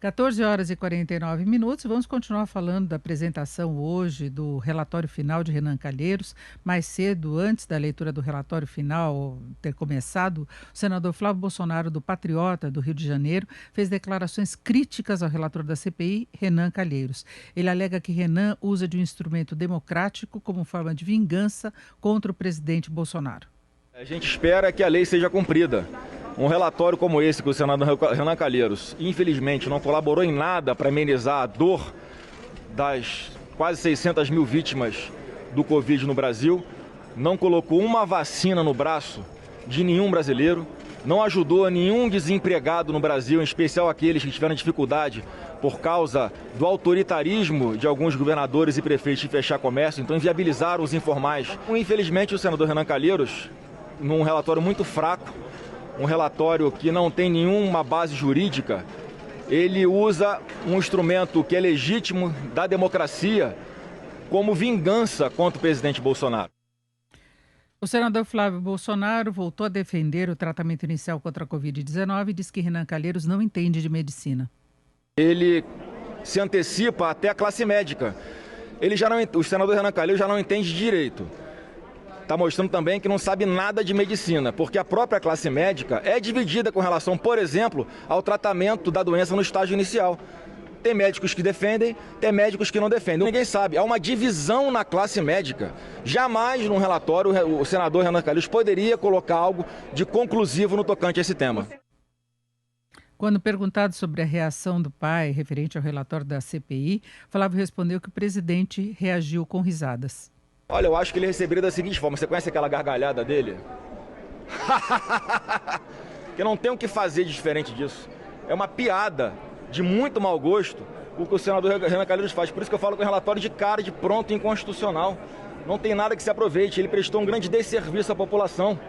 14 horas e 49 minutos. Vamos continuar falando da apresentação hoje do relatório final de Renan Calheiros. Mais cedo, antes da leitura do relatório final ter começado, o senador Flávio Bolsonaro, do Patriota, do Rio de Janeiro, fez declarações críticas ao relator da CPI, Renan Calheiros. Ele alega que Renan usa de um instrumento democrático como forma de vingança contra o presidente Bolsonaro. A gente espera que a lei seja cumprida. Um relatório como esse que o senador Renan Calheiros, infelizmente, não colaborou em nada para amenizar a dor das quase 600 mil vítimas do Covid no Brasil, não colocou uma vacina no braço de nenhum brasileiro, não ajudou a nenhum desempregado no Brasil, em especial aqueles que tiveram dificuldade por causa do autoritarismo de alguns governadores e prefeitos de fechar comércio, então inviabilizaram os informais. Infelizmente, o senador Renan Calheiros, num relatório muito fraco, um relatório que não tem nenhuma base jurídica, ele usa um instrumento que é legítimo da democracia como vingança contra o presidente Bolsonaro. O senador Flávio Bolsonaro voltou a defender o tratamento inicial contra a Covid-19 e diz que Renan Calheiros não entende de medicina. Ele se antecipa até a classe médica. O senador Renan Calheiros já não entende de direito. Está mostrando também que não sabe nada de medicina, porque a própria classe médica é dividida com relação, por exemplo, ao tratamento da doença no estágio inicial. Tem médicos que defendem, tem médicos que não defendem. Ninguém sabe. Há uma divisão na classe médica. Jamais num relatório o senador Renan Calheiros poderia colocar algo de conclusivo no tocante a esse tema. Quando perguntado sobre a reação do pai referente ao relatório da CPI, Flávio respondeu que o presidente reagiu com risadas. Olha, eu acho que ele receberia da seguinte forma. Você conhece aquela gargalhada dele? Que não tem o que fazer de diferente disso. É uma piada de muito mau gosto o que o senador Renan Calheiros faz. Por isso que eu falo que é um relatório de cara, de pronto, inconstitucional. Não tem nada que se aproveite. Ele prestou um grande desserviço à população.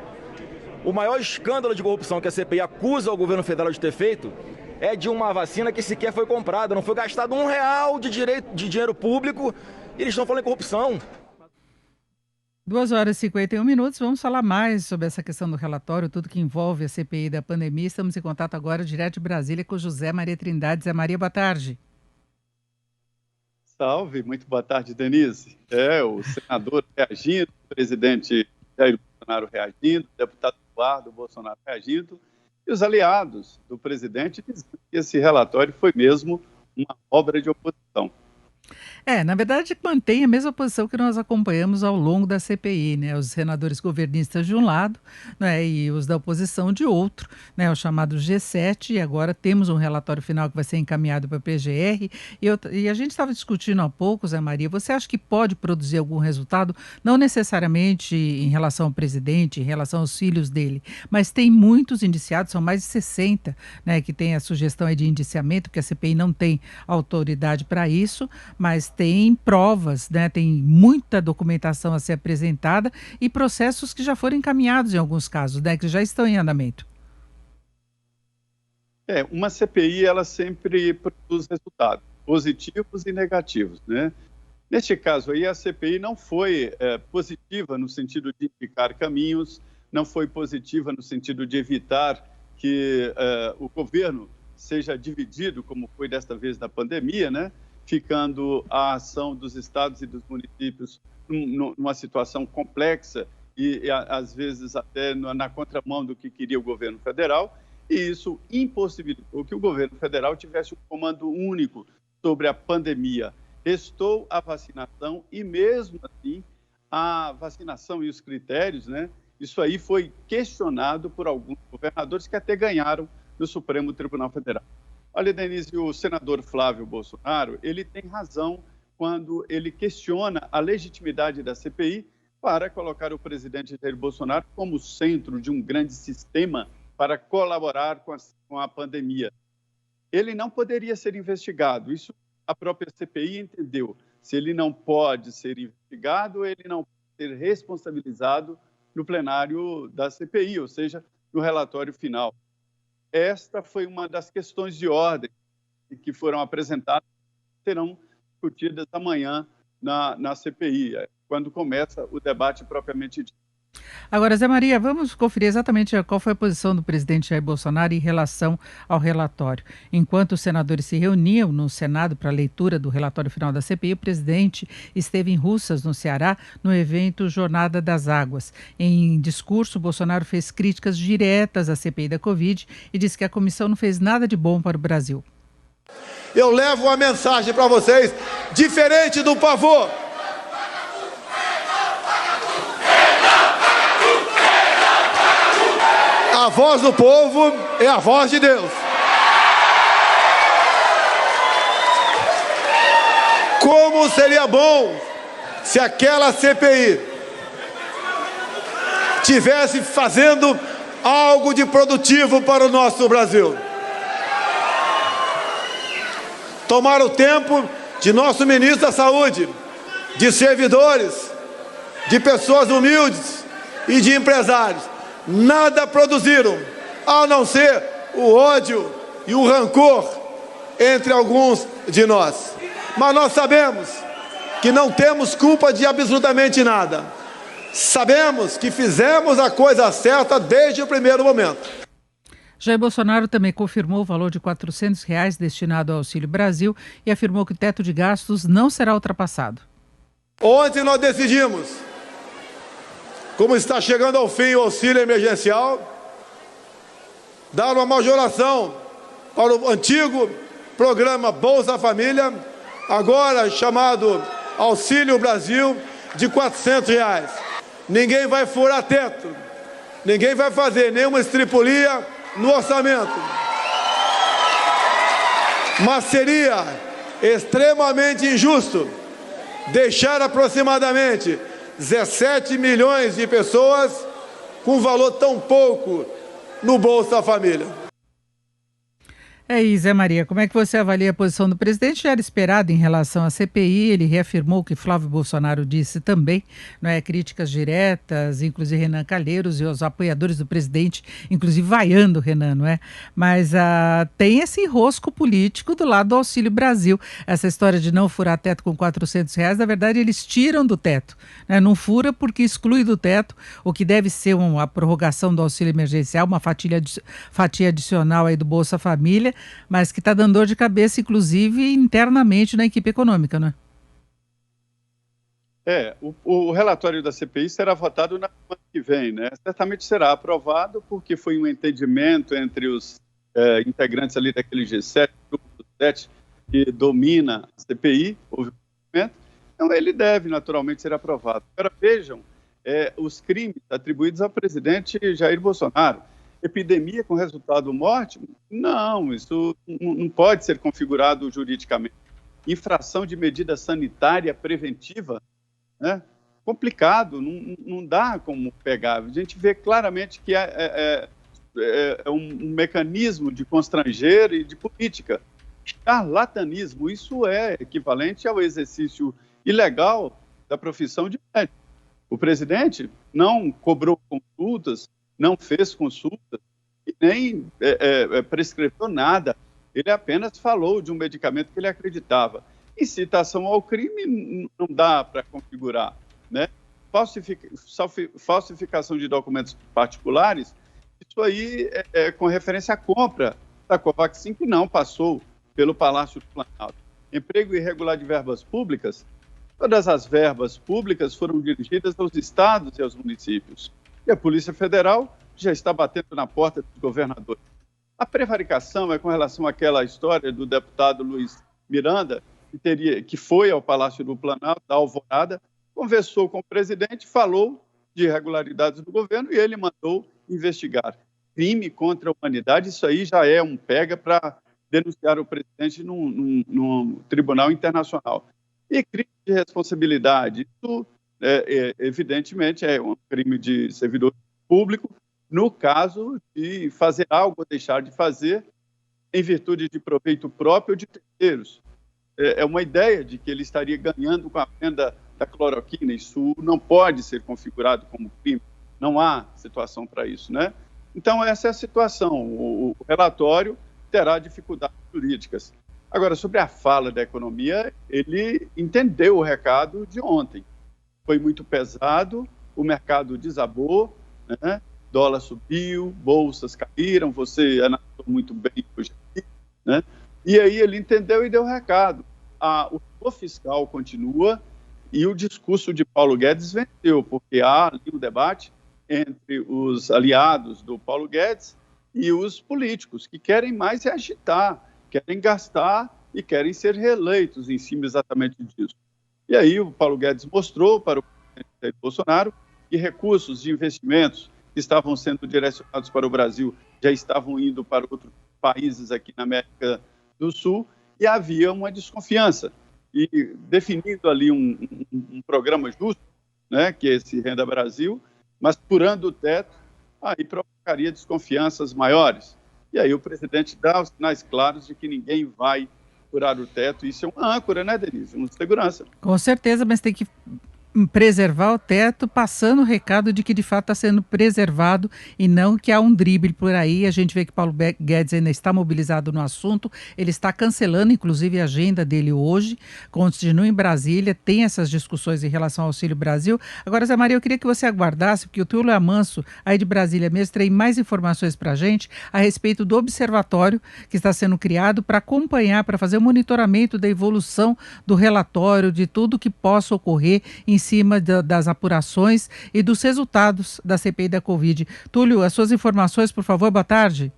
O maior escândalo de corrupção que a CPI acusa o governo federal de ter feito é de uma vacina que sequer foi comprada. Não foi gastado R$ 1 de dinheiro público e eles estão falando em corrupção. 2 horas e 51 minutos, vamos falar mais sobre essa questão do relatório, tudo que envolve a CPI da pandemia. Estamos em contato agora, direto de Brasília, com José Maria Trindade. Zé Maria, boa tarde. Salve, muito boa tarde, Denise. O senador reagindo, o presidente Jair Bolsonaro reagindo, o deputado Eduardo Bolsonaro reagindo, e os aliados do presidente dizendo que esse relatório foi mesmo uma obra de oposição. Na verdade, mantém a mesma posição que nós acompanhamos ao longo da CPI, né? Os senadores governistas de um lado, né, e os da oposição de outro, né? O chamado G7, e agora temos um relatório final que vai ser encaminhado para a PGR. E a gente estava discutindo há pouco, Zé Maria, você acha que pode produzir algum resultado, não necessariamente em relação ao presidente, em relação aos filhos dele, mas tem muitos indiciados, são mais de 60, né, que tem a sugestão aí de indiciamento, que a CPI não tem autoridade para isso, mas tem provas, né? Tem muita documentação a ser apresentada e processos que já foram encaminhados em alguns casos, né? Que já estão em andamento. Uma CPI, ela sempre produz resultados positivos e negativos, né? Neste caso aí, a CPI não foi positiva no sentido de indicar caminhos, não foi positiva no sentido de evitar que o governo seja dividido, como foi desta vez na pandemia, né? Ficando a ação dos estados e dos municípios numa situação complexa e às vezes até na contramão do que queria o governo federal, e isso impossibilitou que o governo federal tivesse um comando único sobre a pandemia. Restou a vacinação e, mesmo assim, a vacinação e os critérios, né? Isso aí foi questionado por alguns governadores que até ganharam no Supremo Tribunal Federal. Olha, Denise, o senador Flávio Bolsonaro, ele tem razão quando ele questiona a legitimidade da CPI para colocar o presidente Jair Bolsonaro como centro de um grande sistema para colaborar com a pandemia. Ele não poderia ser investigado, isso a própria CPI entendeu. Se ele não pode ser investigado, ele não pode ser responsabilizado no plenário da CPI, ou seja, no relatório final. Esta foi uma das questões de ordem que foram apresentadas, serão discutidas amanhã na CPI, quando começa o debate propriamente dito. Agora, Zé Maria, vamos conferir exatamente qual foi a posição do presidente Jair Bolsonaro em relação ao relatório. Enquanto os senadores se reuniam no Senado para a leitura do relatório final da CPI, o presidente esteve em Russas, no Ceará, no evento Jornada das Águas. Em discurso, Bolsonaro fez críticas diretas à CPI da Covid e disse que a comissão não fez nada de bom para o Brasil. Eu levo uma mensagem para vocês, diferente do pavor. A voz do povo é a voz de Deus. Como seria bom se aquela CPI tivesse fazendo algo de produtivo para o nosso Brasil. Tomar o tempo de nosso ministro da Saúde, de servidores, de pessoas humildes e de empresários. Nada produziram, a não ser o ódio e o rancor entre alguns de nós. Mas nós sabemos que não temos culpa de absolutamente nada. Sabemos que fizemos a coisa certa desde o primeiro momento. Jair Bolsonaro também confirmou o valor de R$ 400 destinado ao Auxílio Brasil e afirmou que o teto de gastos não será ultrapassado. Ontem nós decidimos, como está chegando ao fim o auxílio emergencial, dar uma majoração para o antigo programa Bolsa Família, agora chamado Auxílio Brasil, de R$ 400. Ninguém vai furar teto, ninguém vai fazer nenhuma estripulia no orçamento. Mas seria extremamente injusto deixar aproximadamente 17 milhões de pessoas com valor tão pouco no Bolsa Família. É isso, Zé Maria. Como é que você avalia a posição do presidente? Já era esperado em relação à CPI, ele reafirmou o que Flávio Bolsonaro disse também, não é? Críticas diretas, inclusive Renan Calheiros e os apoiadores do presidente, inclusive vaiando o Renan, não é? Mas tem esse enrosco político do lado do Auxílio Brasil. Essa história de não furar teto com R$ 400, na verdade eles tiram do teto, né? Não fura porque exclui do teto o que deve ser uma prorrogação do auxílio emergencial, uma fatia adicional aí do Bolsa Família, mas que está dando dor de cabeça, inclusive, internamente na equipe econômica, não é? O relatório da CPI será votado na semana que vem, né? Certamente será aprovado, porque foi um entendimento entre os integrantes ali daquele G7, grupo do 7, que domina a CPI, houve um entendimento, então ele deve naturalmente ser aprovado. Agora vejam os crimes atribuídos ao presidente Jair Bolsonaro. Epidemia com resultado morte? Não, isso não pode ser configurado juridicamente. Infração de medida sanitária preventiva, né? Complicado, não dá como pegar. A gente vê claramente que é um mecanismo de constrangeiro e de política. Charlatanismo, isso é equivalente ao exercício ilegal da profissão de médico. O presidente não cobrou consultas, não fez consulta e nem prescreveu nada. Ele apenas falou de um medicamento que ele acreditava. Incitação ao crime não dá para configurar, né? Falsificação de documentos particulares, isso aí com referência à compra da Covaxin, que não passou pelo Palácio do Planalto. Emprego irregular de verbas públicas, todas as verbas públicas foram dirigidas aos estados e aos municípios. E a Polícia Federal já está batendo na porta dos governadores. A prevaricação é com relação àquela história do deputado Luiz Miranda, que foi ao Palácio do Planalto, da Alvorada, conversou com o presidente, falou de irregularidades do governo e ele mandou investigar. Crime contra a humanidade, isso aí já é um pega para denunciar o presidente num tribunal internacional. E crime de responsabilidade, isso evidentemente é um crime de servidor público, no caso de fazer algo ou deixar de fazer em virtude de proveito próprio ou de terceiros. É uma ideia de que ele estaria ganhando com a venda da cloroquina. Isso não pode ser configurado como crime. Não há situação para isso, né? Então, essa é a situação. O relatório terá dificuldades jurídicas. Agora, sobre a fala da economia, ele entendeu o recado de ontem. Foi muito pesado, o mercado desabou, né? Dólar subiu, bolsas caíram, você analisou muito bem hoje aqui, né? E aí ele entendeu e deu recado. O rigor fiscal continua e o discurso de Paulo Guedes venceu, porque há ali um debate entre os aliados do Paulo Guedes e os políticos, que querem mais agitar, querem gastar e querem ser reeleitos em cima exatamente disso. E aí o Paulo Guedes mostrou para o presidente Bolsonaro que recursos de investimentos que estavam sendo direcionados para o Brasil já estavam indo para outros países aqui na América do Sul e havia uma desconfiança. E definindo ali um programa justo, né, que é esse Renda Brasil, mas furando o teto, aí provocaria desconfianças maiores. E aí o presidente dá os sinais claros de que ninguém vai furar o teto. Isso é uma âncora, né, Denise? Uma segurança. Com certeza, mas tem que preservar o teto, passando o recado de que de fato está sendo preservado e não que há um drible por aí. A gente vê que Paulo Guedes ainda está mobilizado no assunto, ele está cancelando inclusive a agenda dele hoje, continua em Brasília, tem essas discussões em relação ao Auxílio Brasil. Agora, Zé Maria, eu queria que você aguardasse, porque o Túlio Amanso, aí de Brasília mesmo, tem mais informações para a gente a respeito do observatório que está sendo criado para acompanhar, para fazer o monitoramento da evolução do relatório, de tudo que possa ocorrer em cima das apurações e dos resultados da CPI da Covid. Túlio, as suas informações, por favor, boa tarde.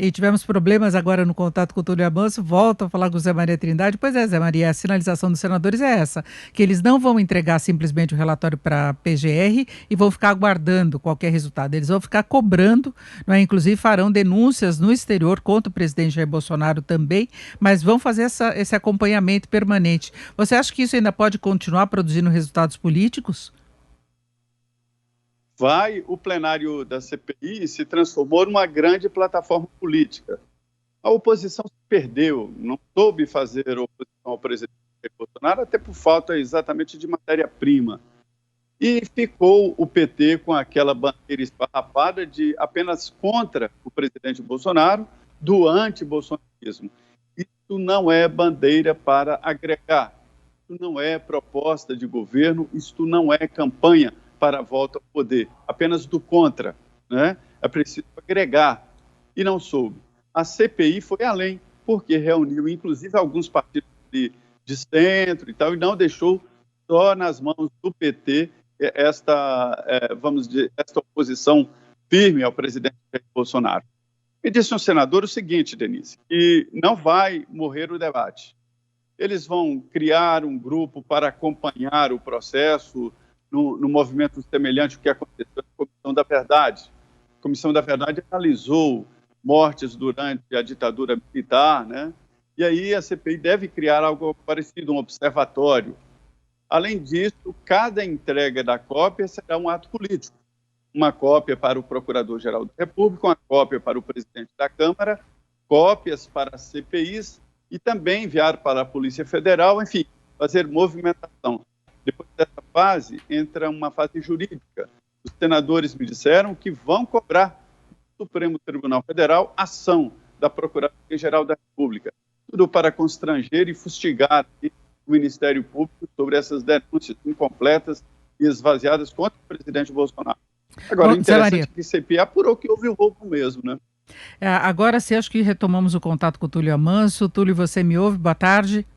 E tivemos problemas agora no contato com o Túlio Amanso, volto a falar com o Zé Maria Trindade. Pois é, Zé Maria, a sinalização dos senadores é essa, que eles não vão entregar simplesmente o relatório para a PGR e vão ficar aguardando qualquer resultado. Eles vão ficar cobrando, não é? Inclusive farão denúncias no exterior contra o presidente Jair Bolsonaro também, mas vão fazer esse acompanhamento permanente. Você acha que isso ainda pode continuar produzindo resultados políticos? O plenário da CPI se transformou numa grande plataforma política. A oposição se perdeu, não soube fazer oposição ao presidente Bolsonaro, até por falta exatamente de matéria-prima. E ficou o PT com aquela bandeira esfarrapada de apenas contra o presidente Bolsonaro, do anti-bolsonarismo. Isso não é bandeira para agregar, isso não é proposta de governo, isso não é campanha para a volta ao poder, apenas do contra, né? É preciso agregar, e não soube. A CPI foi além, porque reuniu, inclusive, alguns partidos de centro e tal, e não deixou só nas mãos do PT vamos dizer, esta oposição firme ao presidente Jair Bolsonaro. E disse um senador o seguinte, Denise, que não vai morrer o debate. Eles vão criar um grupo para acompanhar o processo, no movimento semelhante ao que aconteceu na Comissão da Verdade. A Comissão da Verdade analisou mortes durante a ditadura militar, né? E aí a CPI deve criar algo parecido, um observatório. Além disso, cada entrega da cópia será um ato político. Uma cópia para o Procurador-Geral da República, uma cópia para o presidente da Câmara, cópias para as CPIs e também enviar para a Polícia Federal, enfim, fazer movimentação. Depois dessa fase, entra uma fase jurídica. Os senadores me disseram que vão cobrar do Supremo Tribunal Federal ação da Procuradoria-Geral da República. Tudo para constranger e fustigar o Ministério Público sobre essas denúncias incompletas e esvaziadas contra o presidente Bolsonaro. Agora, interessante que a CPI apurou que houve o roubo mesmo, né? Agora sim, acho que retomamos o contato com o Túlio Amanso. Túlio, você me ouve? Boa tarde.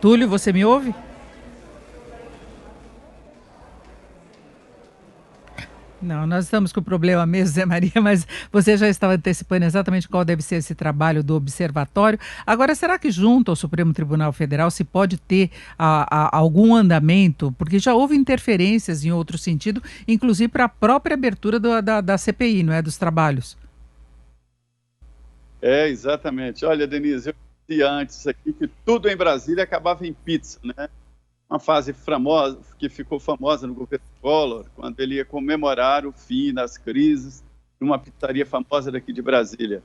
Túlio, você me ouve? Não, nós estamos com o problema mesmo, Zé Maria, mas você já estava antecipando exatamente qual deve ser esse trabalho do observatório. Agora, será que junto ao Supremo Tribunal Federal se pode ter algum andamento? Porque já houve interferências em outro sentido, inclusive para a própria abertura da CPI, não é? Dos trabalhos. Exatamente. Olha, Denise, eu dizia antes aqui que tudo em Brasília acabava em pizza, né? Uma fase famosa, que ficou famosa no governo Collor, quando ele ia comemorar o fim das crises numa pizzaria famosa daqui de Brasília.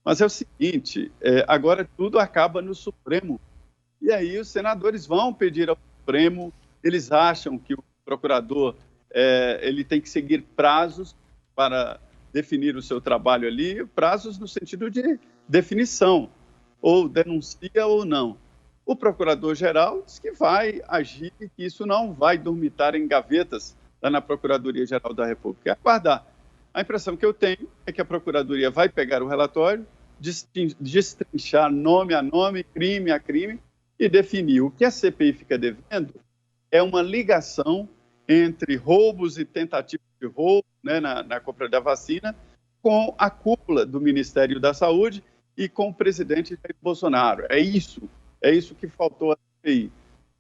Mas é o seguinte, agora tudo acaba no Supremo. E aí os senadores vão pedir ao Supremo, eles acham que o procurador ele tem que seguir prazos para definir o seu trabalho ali, prazos no sentido de definição, ou denuncia ou não. O procurador-geral diz que vai agir e que isso não vai dormitar em gavetas lá na Procuradoria-Geral da República. É aguardar. A impressão que eu tenho é que a Procuradoria vai pegar o relatório, destrinchar nome a nome, crime a crime e definir. O que a CPI fica devendo é uma ligação entre roubos e tentativas de roubo, né, na compra da vacina, com a cúpula do Ministério da Saúde e com o presidente Jair Bolsonaro. É isso que faltou à CPI.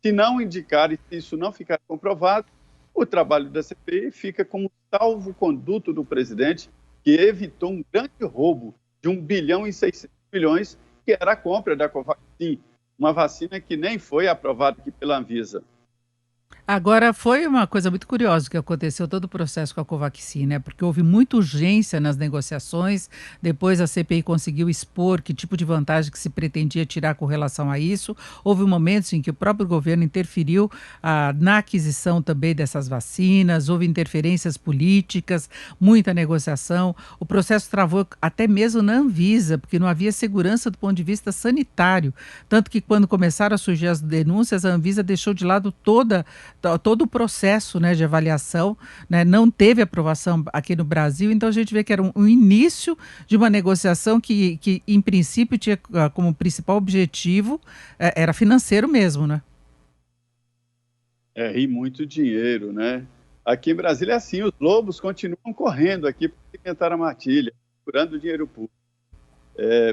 Se não indicar e se isso não ficar comprovado, o trabalho da CPI fica como salvo-conduto do presidente, que evitou um grande roubo de 1 bilhão e 600 milhões, que era a compra da Covaxin, uma vacina que nem foi aprovada aqui pela Anvisa. Agora, foi uma coisa muito curiosa que aconteceu todo o processo com a Covaxin, né? Porque houve muita urgência nas negociações, depois a CPI conseguiu expor que tipo de vantagem que se pretendia tirar com relação a isso. Houve momentos em que o próprio governo interferiu na aquisição também dessas vacinas, houve interferências políticas, muita negociação. O processo travou até mesmo na Anvisa, porque não havia segurança do ponto de vista sanitário. Tanto que quando começaram a surgir as denúncias, a Anvisa deixou de lado todo o processo, né, de avaliação, né, não teve aprovação aqui no Brasil, então a gente vê que era um início de uma negociação que em princípio tinha como principal objetivo era financeiro mesmo, né? E muito dinheiro, né? Aqui em Brasília é assim, os lobos continuam correndo aqui para alimentar a matilha, procurando dinheiro público.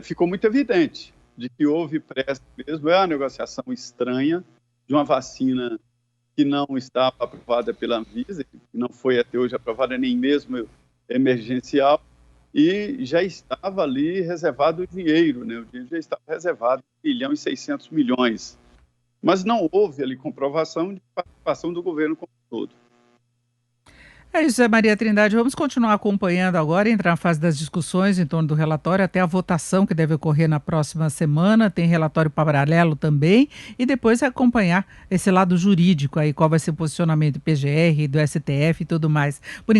Ficou muito evidente de que houve pressa mesmo, é uma negociação estranha de uma vacina que não estava aprovada pela Anvisa, que não foi até hoje aprovada nem mesmo emergencial, e já estava ali reservado o dinheiro, né? O dinheiro já estava reservado, 1 bilhão e 600 milhões. Mas não houve ali comprovação de participação do governo como um todo. É isso, Maria Trindade. Vamos continuar acompanhando agora, entrar na fase das discussões em torno do relatório, até a votação que deve ocorrer na próxima semana. Tem relatório paralelo também, e depois acompanhar esse lado jurídico aí, qual vai ser o posicionamento do PGR, do STF e tudo mais. Por